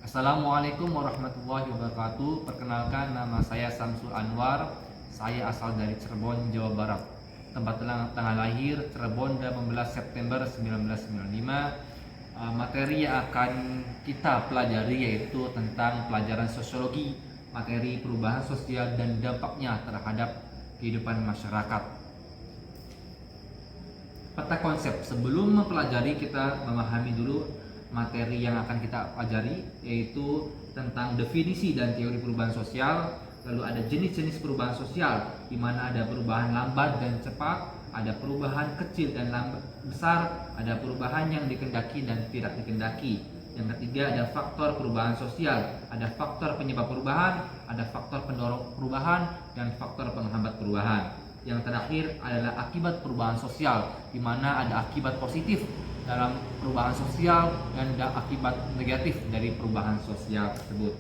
Assalamualaikum warahmatullahi wabarakatuh. Perkenalkan, nama saya Samsul Anwar. Saya asal dari Cirebon, Jawa Barat. Tempat tanggal lahir Cirebon 18 September 1995. Materi yang akan kita pelajari yaitu tentang pelajaran sosiologi, materi perubahan sosial dan dampaknya terhadap kehidupan masyarakat. Peta konsep. Sebelum mempelajari, kita memahami dulu materi yang akan kita pelajari, yaitu tentang definisi dan teori perubahan sosial. Lalu ada jenis-jenis perubahan sosial, di mana ada perubahan lambat dan cepat, ada perubahan kecil dan besar, ada perubahan yang dikehendaki dan tidak dikehendaki. Yang ketiga ada faktor perubahan sosial, ada faktor penyebab perubahan, ada faktor pendorong perubahan, dan faktor penghambat perubahan. Yang terakhir adalah akibat perubahan sosial, di mana ada akibat positif dalam perubahan sosial dan ada akibat negatif dari perubahan sosial tersebut.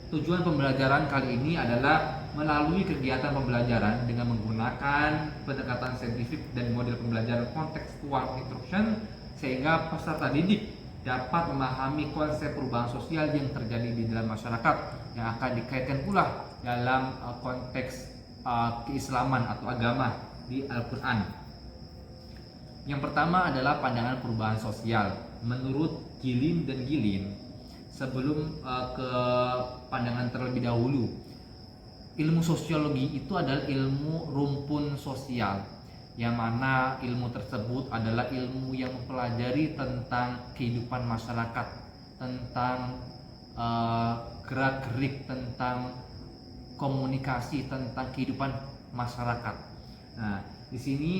Tujuan pembelajaran kali ini adalah melalui kegiatan pembelajaran dengan menggunakan pendekatan saintifik dan model pembelajaran contextual instruction, sehingga peserta didik dapat memahami konsep perubahan sosial yang terjadi di dalam masyarakat yang akan dikaitkan pula dalam konteks keislaman atau agama di Al-Quran. Yang pertama adalah pandangan perubahan sosial. Menurut Gilin dan Gilin, sebelum ke pandangan terlebih dahulu, ilmu sosiologi itu adalah ilmu rumpun sosial, yang mana ilmu tersebut adalah ilmu yang mempelajari tentang kehidupan masyarakat, tentang gerak-gerik, tentang komunikasi, tentang kehidupan masyarakat. Nah, di sini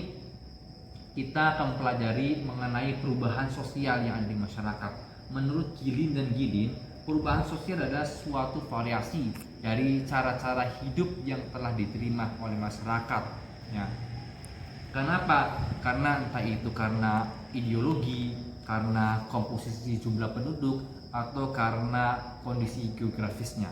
kita akan mempelajari mengenai perubahan sosial yang ada di masyarakat. Menurut Gilin dan Gilin, perubahan sosial adalah suatu variasi dari cara-cara hidup yang telah diterima oleh masyarakat. Ya. Kenapa? Karena entah itu karena ideologi, karena komposisi jumlah penduduk, atau karena kondisi geografisnya.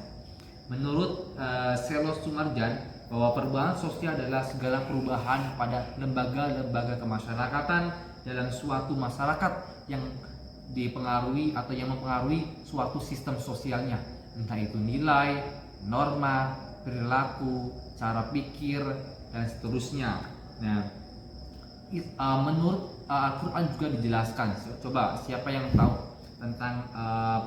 Menurut Selo Sumarjan, bahwa perubahan sosial adalah segala perubahan pada lembaga-lembaga kemasyarakatan dalam suatu masyarakat yang dipengaruhi atau yang mempengaruhi suatu sistem sosialnya, entah itu nilai, norma, perilaku, cara pikir, dan seterusnya. Nah, menurut Al-Quran juga dijelaskan. Coba siapa yang tahu tentang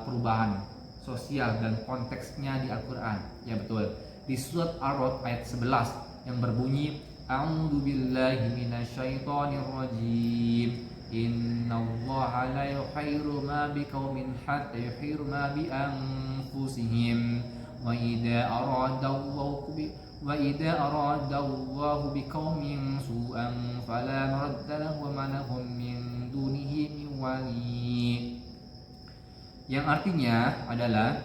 perubahan sosial dan konteksnya di Al-Quran? Ya betul, di surat Ar-Ra'd ayat 11 yang berbunyi, A'udzu billahi minasyaitonir rajim. Innallaha la yughayyiru ma biqaumin hatta yughayyiru ma bi anfusihim wa idza arada Allahu biqaumin su'an fala maradda lahu wa ma lahum min dunihi min wali. Yang artinya adalah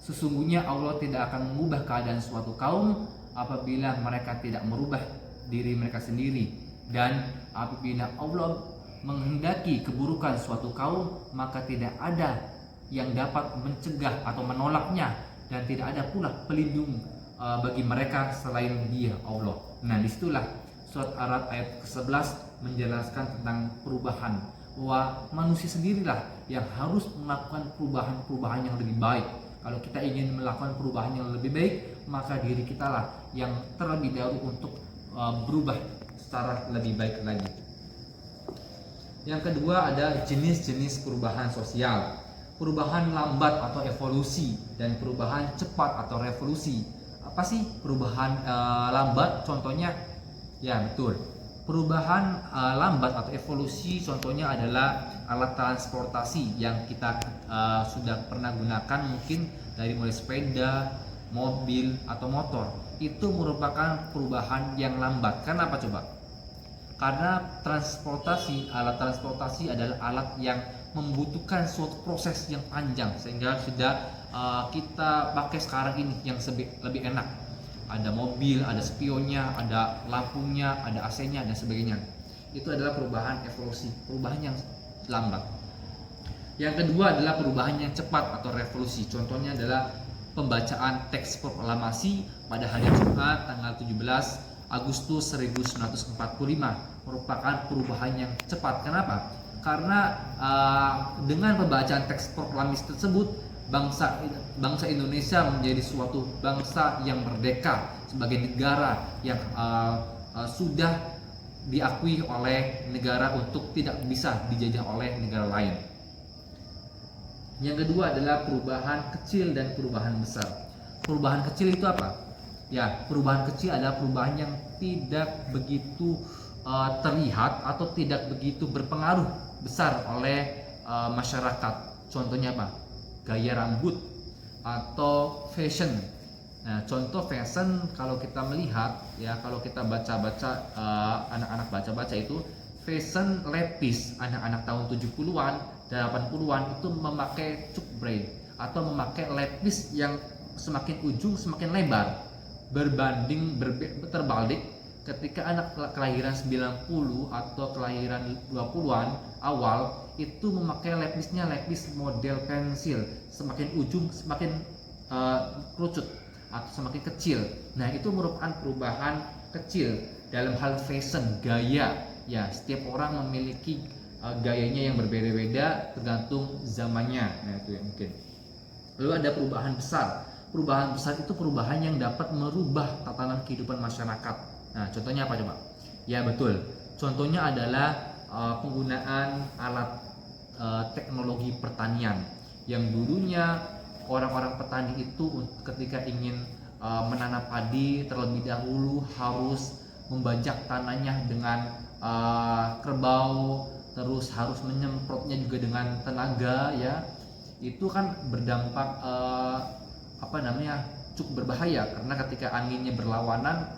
sesungguhnya Allah tidak akan mengubah keadaan suatu kaum apabila mereka tidak merubah diri mereka sendiri, dan apabila Allah menghendaki keburukan suatu kaum maka tidak ada yang dapat mencegah atau menolaknya, dan tidak ada pula pelindung bagi mereka selain Dia, Allah. Nah, disitulah surat Ar-Ra'd ayat ke-11 menjelaskan tentang perubahan, bahwa manusia sendirilah yang harus melakukan perubahan-perubahan yang lebih baik. Kalau kita ingin melakukan perubahan yang lebih baik, maka diri kita lah yang terlebih dahulu untuk berubah secara lebih baik lagi. Yang kedua ada jenis-jenis perubahan sosial. Perubahan lambat atau evolusi, dan perubahan cepat atau revolusi. Apa sih perubahan lambat? Contohnya, ya betul, perubahan lambat atau evolusi contohnya adalah alat transportasi yang kita sudah pernah gunakan, mungkin dari mulai sepeda, mobil, atau motor. Itu merupakan perubahan yang lambat. Kenapa coba? Karena alat transportasi adalah alat yang membutuhkan suatu proses yang panjang, sehingga sudah kita pakai sekarang ini yang lebih enak. Ada mobil, ada spionnya, ada lampunya, ada AC-nya, dan sebagainya. Itu adalah perubahan evolusi, perubahan yang lambat. Yang kedua adalah perubahan yang cepat atau revolusi. Contohnya adalah pembacaan teks proklamasi pada hari Jumat tanggal 17 Agustus 1945 merupakan perubahan yang cepat. Kenapa? Karena dengan pembacaan teks proklamasi tersebut, bangsa Indonesia menjadi suatu bangsa yang merdeka sebagai negara yang sudah diakui oleh negara untuk tidak bisa dijajah oleh negara lain. Yang kedua adalah perubahan kecil dan perubahan besar. Perubahan kecil itu apa? Ya, perubahan kecil adalah perubahan yang tidak begitu terlihat atau tidak begitu berpengaruh besar oleh masyarakat. Contohnya apa? Gaya rambut atau fashion. Nah, contoh fashion kalau kita melihat ya, kalau kita baca-baca anak-anak baca-baca itu fashion lepis anak-anak tahun 70-an, 80-an itu memakai cukbre atau memakai lepis yang semakin ujung semakin lebar terbalik ketika anak kelahiran 90 atau kelahiran 20-an awal itu memakai lepisnya lepis model pensil, semakin ujung semakin kerucut atau semakin kecil. Nah, itu merupakan perubahan kecil dalam hal fashion, gaya. Ya, setiap orang memiliki gayanya yang berbeda-beda tergantung zamannya. Nah, itu yang mungkin. Lalu ada perubahan besar. Perubahan besar itu perubahan yang dapat merubah tatanan kehidupan masyarakat. Nah, contohnya apa coba? Ya, betul. Contohnya adalah penggunaan alat teknologi pertanian yang dulunya orang-orang petani itu ketika ingin menanam padi terlebih dahulu harus membajak tanahnya dengan kerbau, terus harus menyemprotnya juga dengan tenaga ya. Itu kan berdampak cukup berbahaya karena ketika anginnya berlawanan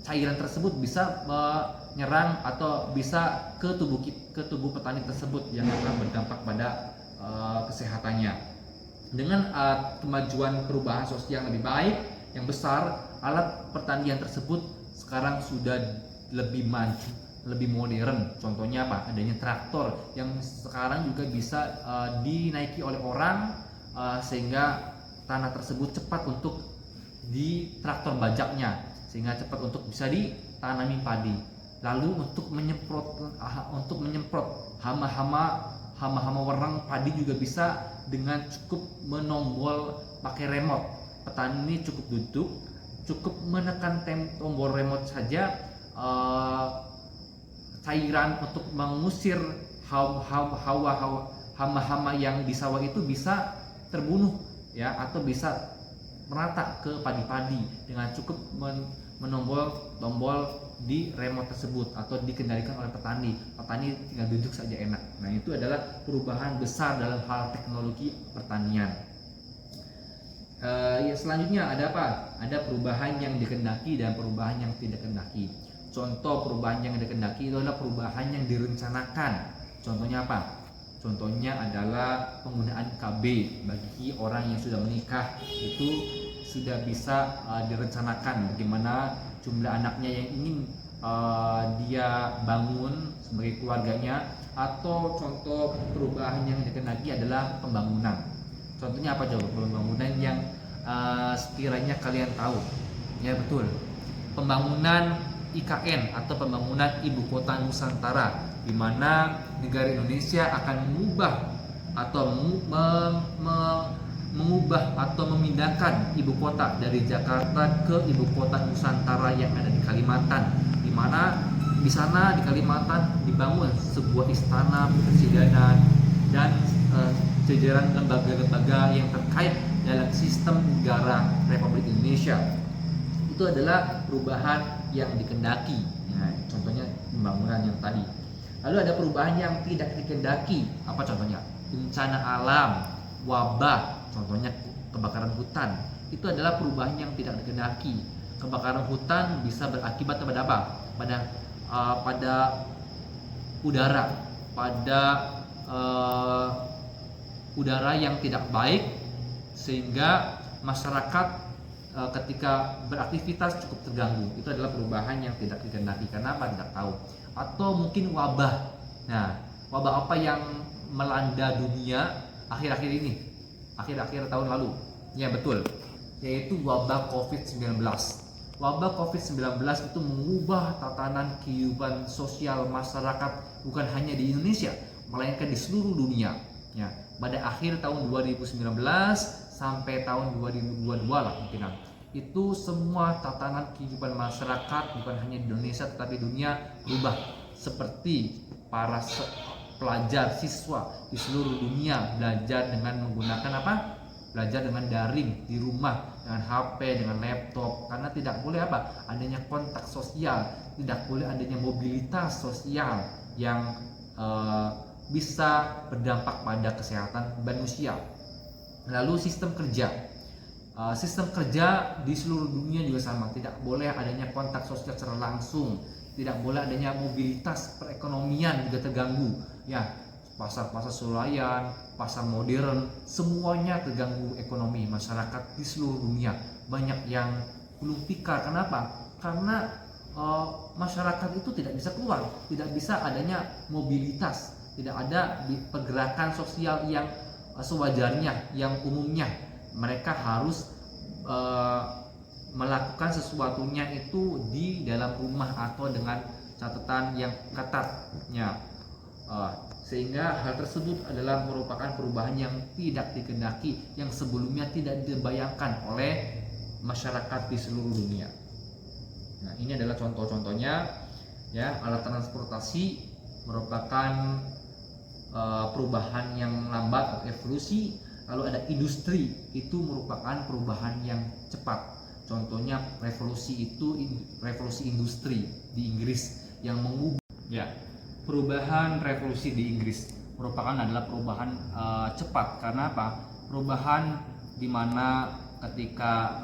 cairan tersebut bisa menyerang atau bisa ke tubuh petani tersebut yang akan berdampak pada kesehatannya. Dengan kemajuan perubahan sosial yang lebih baik, yang besar, alat pertanian tersebut sekarang sudah lebih maju, lebih modern. Contohnya apa? Adanya traktor yang sekarang juga bisa dinaiki oleh orang sehingga tanah tersebut cepat untuk di traktor bajaknya, sehingga cepat untuk bisa ditanami padi. Lalu untuk menyemprot hama-hama wereng padi juga bisa dengan cukup menombol pakai remote. Petani ini cukup duduk, cukup menekan tombol remote saja, cairan untuk mengusir hama-hama yang di sawah itu bisa terbunuh ya, atau bisa merata ke padi-padi dengan cukup menombol tombol di remote tersebut atau dikendalikan oleh petani. Petani tinggal duduk saja enak. Nah, itu adalah perubahan besar dalam hal teknologi pertanian. Selanjutnya ada apa? Ada perubahan yang dikehendaki dan perubahan yang tidak dikehendaki. Contoh perubahan yang dikehendaki itu adalah perubahan yang direncanakan. Contohnya apa? Contohnya adalah penggunaan KB bagi orang yang sudah menikah, itu sudah bisa direncanakan bagaimana jumlah anaknya yang ingin dia bangun sebagai keluarganya. Atau contoh perubahan yang dikehendaki adalah pembangunan. Contohnya apa coba? Pembangunan yang sekiranya kalian tahu. Ya, betul. Pembangunan IKN atau pembangunan ibu kota Nusantara, di mana negara Indonesia akan mengubah atau memindahkan ibu kota dari Jakarta ke ibu kota Nusantara yang ada di Kalimantan, di mana di sana di Kalimantan dibangun sebuah istana kepresidenan dan jajaran lembaga-lembaga yang terkait dalam sistem negara Republik Indonesia. Itu adalah perubahan yang dikehendaki. Nah, contohnya pembangunan yang tadi. Lalu ada perubahan yang tidak dikehendaki. Apa contohnya? Bencana alam, wabah, contohnya kebakaran hutan. Itu adalah perubahan yang tidak dikehendaki. Kebakaran hutan bisa berakibat kepada apa? Pada udara, pada udara yang tidak baik, sehingga masyarakat ketika beraktivitas cukup terganggu. Itu adalah perubahan yang tidak dikehendaki. Kenapa? Tidak tahu. Atau mungkin wabah. Nah, wabah apa yang melanda dunia akhir-akhir ini, akhir-akhir tahun lalu? Ya, betul, yaitu wabah COVID-19. Wabah COVID-19 itu mengubah tatanan kehidupan sosial masyarakat bukan hanya di Indonesia, melainkan di seluruh dunia. Ya, pada akhir tahun 2019 sampai tahun 2022 lah mungkin. Itu semua tatanan kehidupan masyarakat bukan hanya di Indonesia tetapi dunia berubah, seperti para pelajar siswa di seluruh dunia belajar dengan menggunakan apa? Belajar dengan daring di rumah dengan HP, dengan laptop, karena tidak boleh apa? Adanya kontak sosial, tidak boleh adanya mobilitas sosial yang bisa berdampak pada kesehatan manusia. Lalu sistem kerja di seluruh dunia juga sama, tidak boleh adanya kontak sosial secara langsung, tidak boleh adanya mobilitas perekonomian juga terganggu. Ya, pasar-pasar swalayan, pasar modern, semuanya terganggu ekonomi masyarakat di seluruh dunia. Banyak yang gulung tikar. Kenapa? Karena masyarakat itu tidak bisa keluar, tidak bisa adanya mobilitas, tidak ada pergerakan sosial yang sewajarnya, yang umumnya. Mereka harus melakukan sesuatunya itu di dalam rumah atau dengan catatan yang ketatnya. Sehingga hal tersebut adalah merupakan perubahan yang tidak dikehendaki, yang sebelumnya tidak dibayangkan oleh masyarakat di seluruh dunia. Nah, ini adalah contoh-contohnya ya. Alat transportasi merupakan perubahan yang lambat atau evolusi. Lalu ada industri, itu merupakan perubahan yang cepat. Contohnya revolusi industri di Inggris yang mengubah ya. Perubahan revolusi di Inggris merupakan adalah perubahan cepat. Karena apa? Perubahan di mana ketika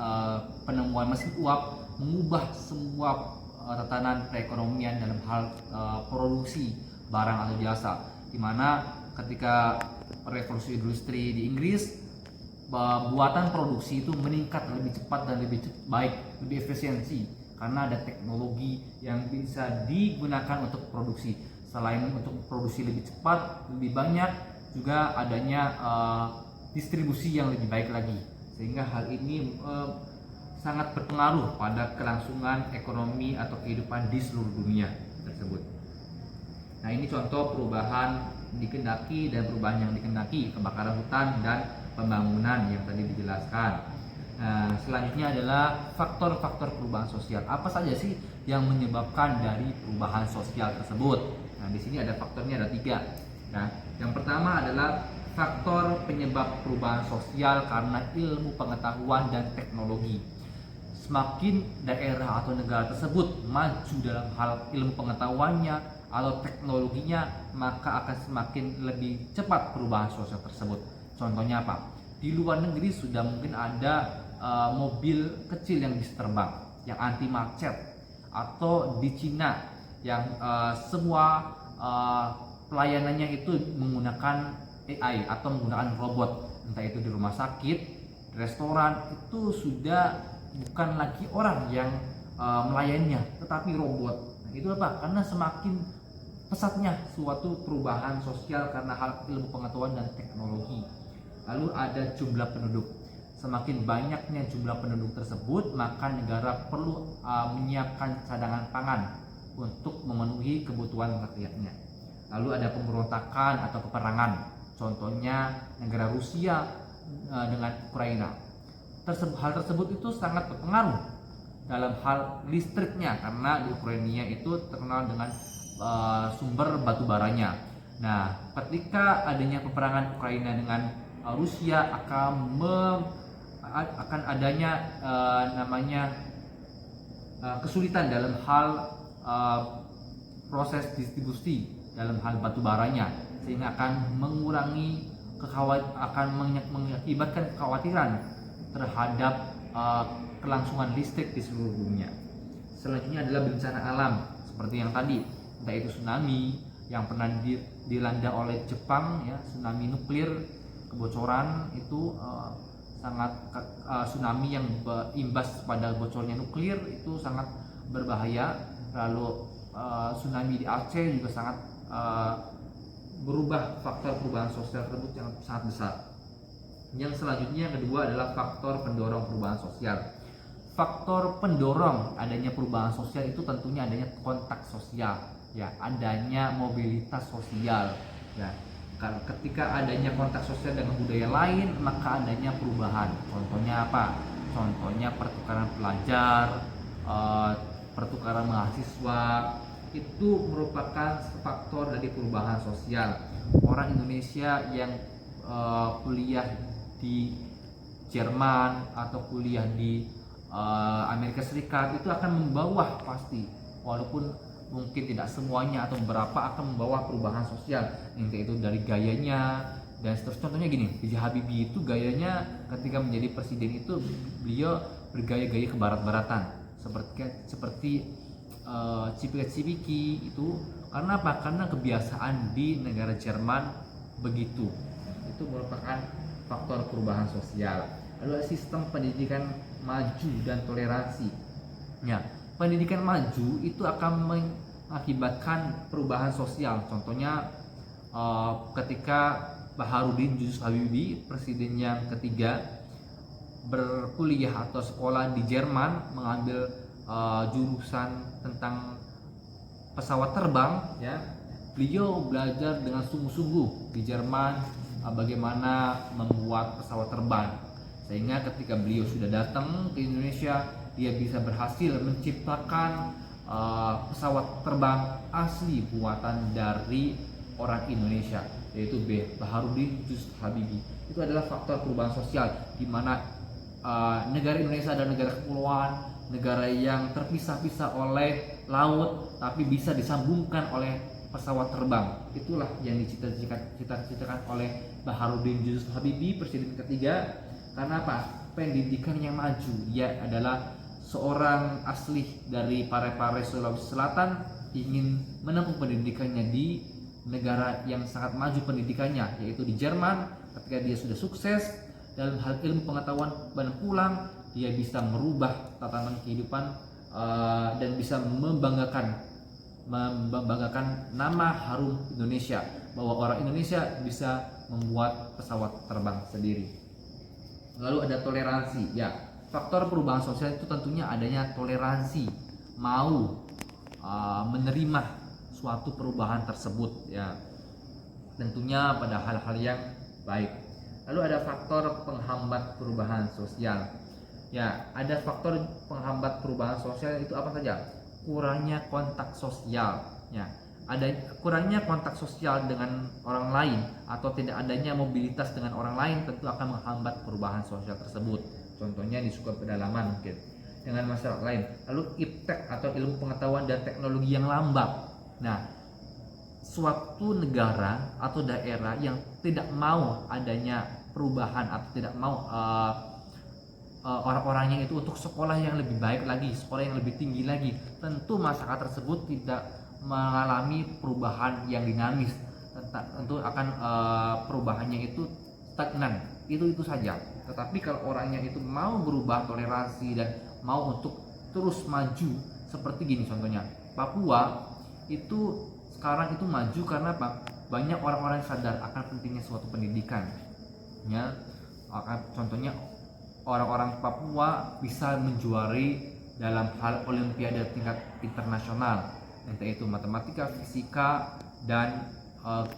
penemuan mesin uap mengubah semua tatanan perekonomian dalam hal produksi barang atau jasa. Di mana ketika revolusi industri di Inggris, buatan produksi itu meningkat lebih cepat dan lebih baik, lebih efisiensi karena ada teknologi yang bisa digunakan untuk produksi. Selain untuk produksi lebih cepat, lebih banyak, juga adanya distribusi yang lebih baik lagi, sehingga hal ini sangat berpengaruh pada kelangsungan ekonomi atau kehidupan di seluruh dunia tersebut. Nah, ini contoh perubahan dikehendaki dan perubahan yang dikehendaki, kebakaran hutan dan pembangunan yang tadi dijelaskan. Nah, selanjutnya adalah faktor-faktor perubahan sosial. Apa saja sih yang menyebabkan dari perubahan sosial tersebut? Nah, di sini ada faktornya, ada 3. Nah, yang pertama adalah faktor penyebab perubahan sosial karena ilmu pengetahuan dan teknologi. Semakin daerah atau negara tersebut maju dalam hal ilmu pengetahuannya atau teknologinya, maka akan semakin lebih cepat perubahan sosial tersebut. Contohnya apa? Di luar negeri sudah mungkin ada mobil kecil yang bisa terbang, yang anti macet, atau di Cina yang semua pelayanannya itu menggunakan AI atau menggunakan robot, entah itu di rumah sakit, di restoran, itu sudah bukan lagi orang yang melayaninya, tetapi robot. Nah, itu apa? Karena semakin pesatnya suatu perubahan sosial karena hal ilmu pengetahuan dan teknologi. Lalu ada jumlah penduduk. Semakin banyaknya jumlah penduduk tersebut, maka negara perlu menyiapkan cadangan pangan untuk memenuhi kebutuhan rakyatnya. Lalu ada pemberontakan atau peperangan. Contohnya negara Rusia dengan Ukraina. Hal tersebut itu sangat berpengaruh dalam hal listriknya, karena di Ukraina itu terkenal dengan sumber batu baranya. Nah, ketika adanya peperangan Ukraina dengan Rusia akan adanya kesulitan dalam hal proses distribusi dalam hal batu baranya, sehingga akan mengakibatkan kekhawatiran terhadap kelangsungan listrik di seluruh dunia. Selanjutnya adalah bencana alam seperti yang tadi, entah itu tsunami yang pernah dilanda oleh Jepang ya, tsunami nuklir, kebocoran itu tsunami yang berimbas pada bocornya nuklir itu sangat berbahaya. Lalu tsunami di Aceh juga sangat berubah, faktor perubahan sosial tersebut yang sangat besar. Yang selanjutnya yang kedua adalah faktor pendorong perubahan sosial. faktor pendorong adanya perubahan sosial itu tentunya adanya kontak sosial, ya, adanya mobilitas sosial, ya. Ketika adanya kontak sosial dengan budaya lain, maka adanya perubahan. Contohnya apa? Contohnya pertukaran pelajar, pertukaran mahasiswa, itu merupakan faktor dari perubahan sosial. Orang Indonesia yang kuliah di Jerman atau kuliah di Amerika Serikat itu akan membawa pasti, walaupun mungkin tidak semuanya atau beberapa akan membawa perubahan sosial, entah itu dari gayanya dan seterusnya. Contohnya gini, B.J. Habibie itu gayanya ketika menjadi presiden itu beliau bergaya-gaya ke barat-baratan, seperti cipika-cipiki itu. Karena apa? Karena kebiasaan di negara Jerman begitu. Itu merupakan faktor perubahan sosial. Lalu sistem pendidikan maju dan toleransi. Ya, pendidikan maju itu akan mengakibatkan perubahan sosial. Contohnya ketika Baharudin Yusuf Habibie, presiden yang ketiga, berkuliah atau sekolah di Jerman, mengambil jurusan tentang pesawat terbang, ya. Beliau belajar dengan sungguh-sungguh di Jerman bagaimana membuat pesawat terbang, sehingga ketika beliau sudah datang ke Indonesia, dia bisa berhasil menciptakan pesawat terbang asli buatan dari orang Indonesia, yaitu Baharudin Yusuf Habibie. Itu adalah faktor perubahan sosial, di mana negara Indonesia adalah negara kepulauan, negara yang terpisah-pisah oleh laut, tapi bisa disambungkan oleh pesawat terbang. Itulah yang dicita-citakan oleh Baharudin Yusuf Habibie, presiden ketiga. Karena apa? Pendidikan yang maju. Dia adalah seorang asli dari Parepare, Sulawesi Selatan, ingin menempuh pendidikannya di negara yang sangat maju pendidikannya, yaitu di Jerman. Ketika dia sudah sukses dalam hal ilmu pengetahuan dan pulang, dia bisa merubah tatanan kehidupan dan bisa membanggakan nama harum Indonesia, bahwa orang Indonesia bisa membuat pesawat terbang sendiri. Lalu ada toleransi, ya. Faktor perubahan sosial itu tentunya adanya toleransi, mau menerima suatu perubahan tersebut, ya. Tentunya pada hal-hal yang baik. Lalu ada faktor penghambat perubahan sosial. Ya, ada faktor penghambat perubahan sosial itu apa saja? Kurangnya kontak sosial, ya. Ada kurangnya kontak sosial dengan orang lain atau tidak adanya mobilitas dengan orang lain tentu akan menghambat perubahan sosial tersebut. Contohnya di suku pedalaman mungkin dengan masyarakat lain. Lalu iptek atau ilmu pengetahuan dan teknologi yang lambat. Nah, suatu negara atau daerah yang tidak mau adanya perubahan atau tidak mau orang-orangnya itu untuk sekolah yang lebih baik lagi, sekolah yang lebih tinggi lagi, tentu masyarakat tersebut tidak mengalami perubahan yang dinamis. Tentu akan perubahannya itu stagnan, itu saja. Tetapi kalau orangnya itu mau berubah, toleransi, dan mau untuk terus maju, seperti gini contohnya, Papua itu sekarang itu maju karena apa? Banyak orang-orang yang sadar akan pentingnya suatu pendidikan, ya. Contohnya orang-orang Papua bisa menjuari dalam hal olimpiade tingkat internasional, entah itu matematika, fisika, dan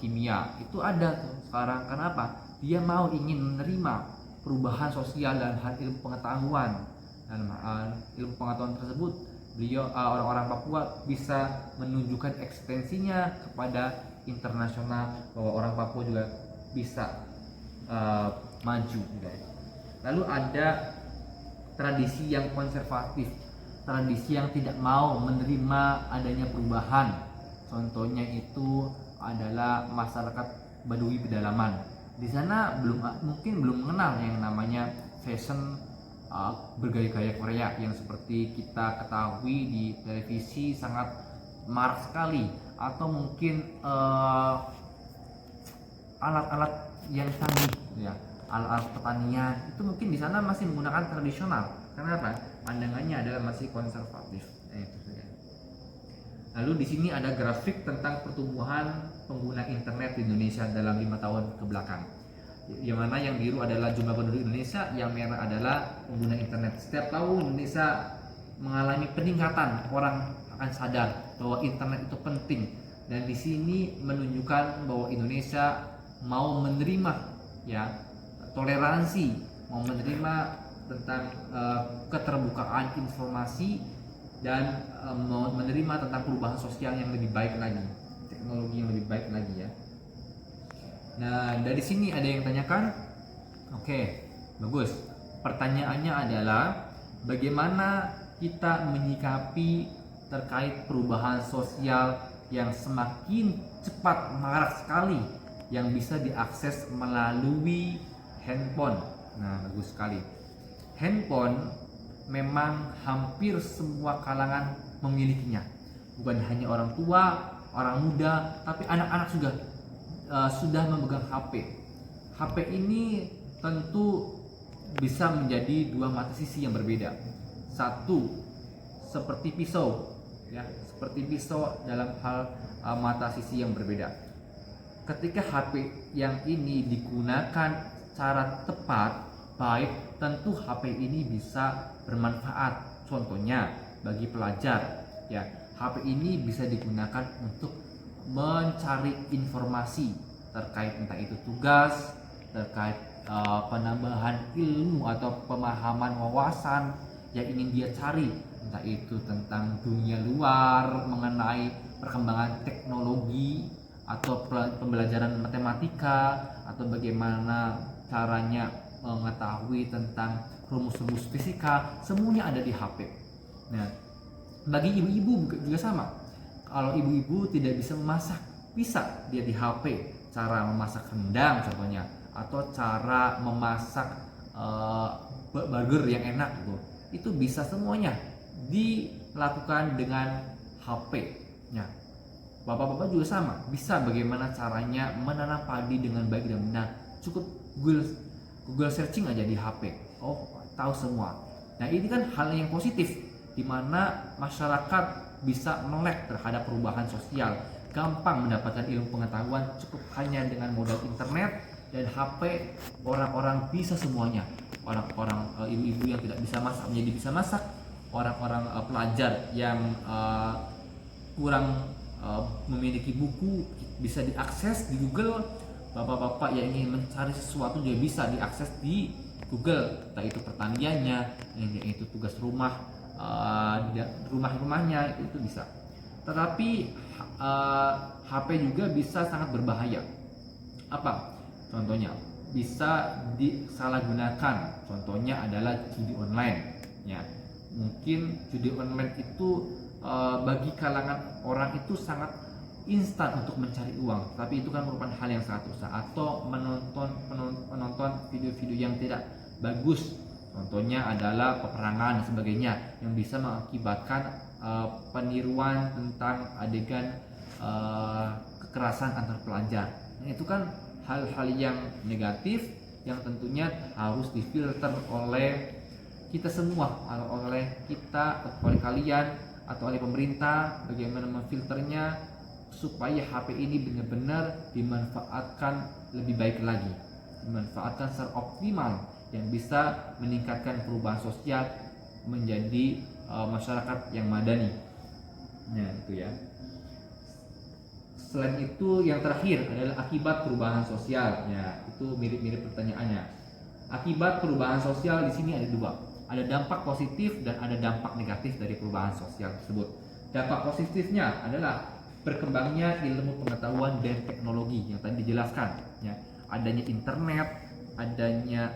kimia. Itu ada tuh sekarang. Kenapa? Dia mau ingin menerima perubahan sosial dan hal ilmu pengetahuan. Dan ilmu pengetahuan tersebut, beliau orang-orang Papua bisa menunjukkan eksistensinya kepada internasional, bahwa orang Papua juga bisa maju. Lalu ada tradisi yang konservatif, tradisi yang tidak mau menerima adanya perubahan. Contohnya itu adalah masyarakat Badui pedalaman. Di sana mungkin belum mengenal yang namanya fashion bergaya-gaya Korea yang seperti kita ketahui di televisi sangat marak sekali, atau mungkin alat-alat yang canggih, ya, alat-alat pertanian itu mungkin di sana masih menggunakan tradisional. Kenapa? Pandangannya adalah masih konservatif. Itu saja. Lalu di sini ada grafik tentang pertumbuhan pengguna internet di Indonesia dalam 5 tahun ke belakang. Yang mana yang biru adalah jumlah penduduk Indonesia, yang merah adalah pengguna internet. Setiap tahun Indonesia mengalami peningkatan, orang akan sadar bahwa internet itu penting, dan di sini menunjukkan bahwa Indonesia mau menerima ya toleransi, mau menerima tentang keterbukaan informasi, dan mau menerima tentang perubahan sosial yang lebih baik lagi, teknologi yang lebih baik lagi ya. Nah, dari sini ada yang tanyakan. Oke, bagus. Pertanyaannya adalah bagaimana kita menyikapi terkait perubahan sosial yang semakin cepat marak sekali, yang bisa diakses melalui handphone. Nah, bagus sekali. Handphone memang hampir semua kalangan memilikinya. Bukan hanya orang tua, orang muda, tapi anak-anak juga sudah memegang HP. HP ini tentu bisa menjadi dua mata sisi yang berbeda. Satu, seperti pisau, ya, seperti pisau dalam hal mata sisi yang berbeda. Ketika HP yang ini digunakan secara tepat, baik, tentu HP ini bisa bermanfaat. Contohnya bagi pelajar, ya, HP ini bisa digunakan untuk mencari informasi terkait entah itu tugas, terkait penambahan ilmu atau pemahaman wawasan yang ingin dia cari, entah itu tentang dunia luar, mengenai perkembangan teknologi atau pembelajaran matematika, atau bagaimana caranya mengetahui tentang rumus-rumus fisika, semuanya ada di HP. Nah, bagi ibu-ibu juga sama. Kalau ibu-ibu tidak bisa memasak, bisa dia di HP cara memasak rendang contohnya, atau cara memasak burger yang enak gitu. Itu bisa semuanya dilakukan dengan HP. Ya. Bapak-bapak juga sama, bisa bagaimana caranya menanam padi dengan baik dan benar. Cukup Google searching aja di HP. Oh, tahu semua. Nah, ini kan hal yang positif, di mana masyarakat bisa melek terhadap perubahan sosial, gampang mendapatkan ilmu pengetahuan cukup hanya dengan modal internet dan HP. Orang-orang bisa semuanya. Orang-orang ibu-ibu yang tidak bisa masak menjadi bisa masak, orang-orang pelajar yang kurang memiliki buku bisa diakses di Google. Bapak-bapak yang ingin mencari sesuatu juga bisa diakses di Google, entah itu pertaniannya, itu tugas rumah, rumah-rumahnya, itu bisa. Tetapi HP juga bisa sangat berbahaya. Apa contohnya? Bisa disalahgunakan. Contohnya adalah judi online, ya. Mungkin judi online itu bagi kalangan orang itu sangat instan untuk mencari uang, tapi itu kan merupakan hal yang sangat susah. Atau menonton video-video yang tidak bagus, contohnya adalah peperangan dan sebagainya, yang bisa mengakibatkan peniruan tentang adegan kekerasan antar pelajar. Nah, itu kan hal-hal yang negatif yang tentunya harus difilter oleh kita semua, oleh kita, oleh kalian, atau oleh pemerintah, bagaimana memfilternya supaya HP ini benar-benar dimanfaatkan lebih baik lagi, dimanfaatkan secara optimal, yang bisa meningkatkan perubahan sosial menjadi masyarakat yang madani. Nah, itu ya. Selain itu, yang terakhir adalah akibat perubahan sosial. Ya, itu mirip-mirip pertanyaannya. Akibat perubahan sosial di sini ada dua. Ada dampak positif dan ada dampak negatif dari perubahan sosial tersebut. Dampak positifnya adalah berkembangnya ilmu pengetahuan dan teknologi yang tadi dijelaskan, ya. Adanya internet, adanya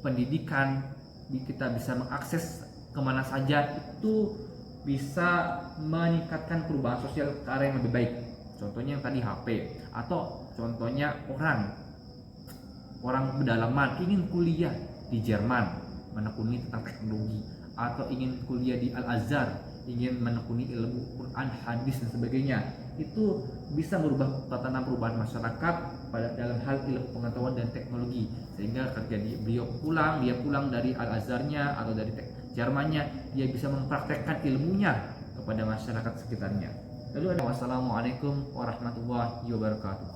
pendidikan, kita bisa mengakses kemana saja, itu bisa meningkatkan perubahan sosial ke arah yang lebih baik. Contohnya yang tadi HP, atau contohnya orang pedalaman ingin kuliah di Jerman menekuni tentang teknologi, atau ingin kuliah di Al-Azhar, ingin menekuni ilmu Quran, hadis dan sebagainya. Itu bisa merubah tatanan perubahan masyarakat pada dalam hal ilmu pengetahuan dan teknologi, sehingga terjadi dia pulang dari Al-Azharnya atau dari Jermannya, dia bisa mempraktekkan ilmunya kepada masyarakat sekitarnya. Lalu ada wassalamualaikum warahmatullahi wabarakatuh.